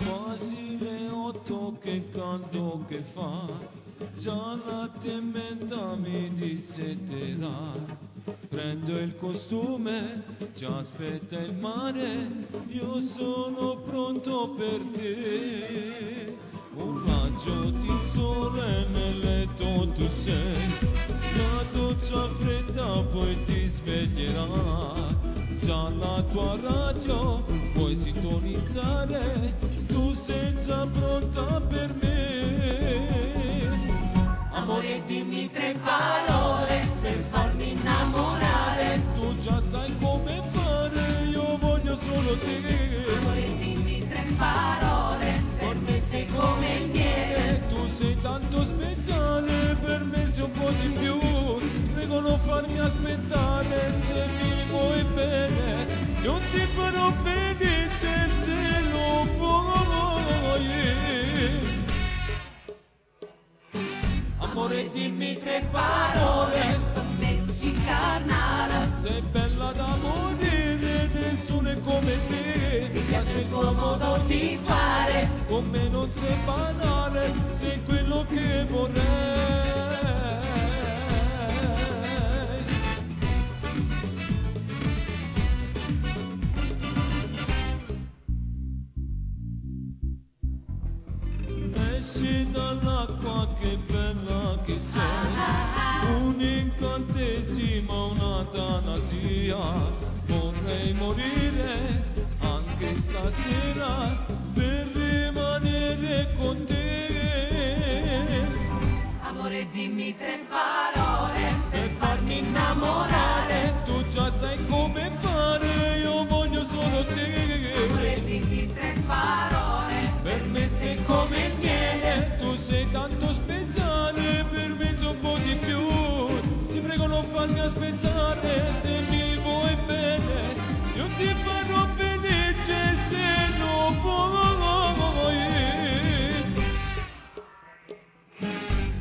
Quasi le 8, che caldo che fa, già la tempesta mi disseterà. Prendo il costume, ci aspetta il mare, io sono pronto per te. Un raggio di sole nel letto tu sei, la doccia fredda poi ti sveglierà. Già la tua radio puoi sintonizzare, tu sei già pronta per me. Amore, dimmi 3 parole per farmi innamorare. Tu già sai come fare, io voglio solo te. Amore, dimmi 3 parole, per me sei come il miele. Tu sei tanto speciale, per me sei un po' di più. Prego non farmi aspettare, se mi vuoi bene io ti farò felice se lo vuoi. Amore, dimmi 3 parole, con me tu sei carnale. Sei bella da morire, nessuno è come te. Mi piace il tuo modo di fare, con me non sei banale, sei quello che vorrei. Esci dall'acqua, che bella che sei, un'incantesima, una tanasia. Vorrei morire anche stasera per rimanere con te. Amore, dimmi 3 parole Per farmi innamorare, tu già sai come fare, io voglio solo te. Amore, dimmi 3 parole, Per me sei come il miele, tu sei tanto speciale, per me sei un po' di più. Ti prego non farmi aspettare, se mi vuoi bene, io ti farò felice se lo vuoi.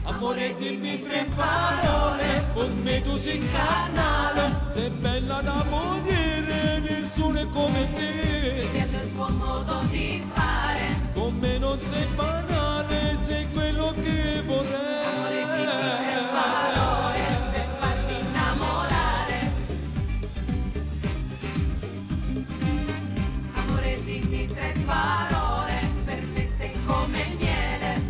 Amore, dimmi 3 parole, con me tu sei carnale, sei bella da morire, nessuno è come te. mi piace il tuo modo di fare. Con me non sei banale, sei quello che vorrei. Amore, dimmi 3 parole per farmi innamorare. Amore, dimmi 3 parole, per me sei come il miele.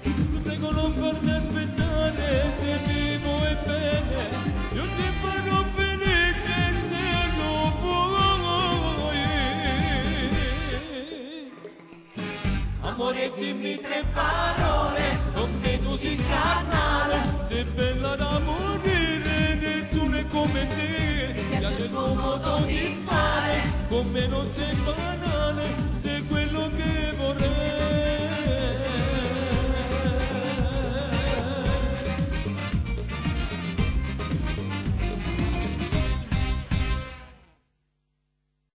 Ti prego non farmi aspettare, se mi vuoi bene, io ti farò felice se lo vuoi. Amore, dimmi 3 parole, con me tu sei carnale, sei bella da morire, nessuno è come te. Mi piace il tuo modo di fare, con me non sei banale, sei quello che vorrei.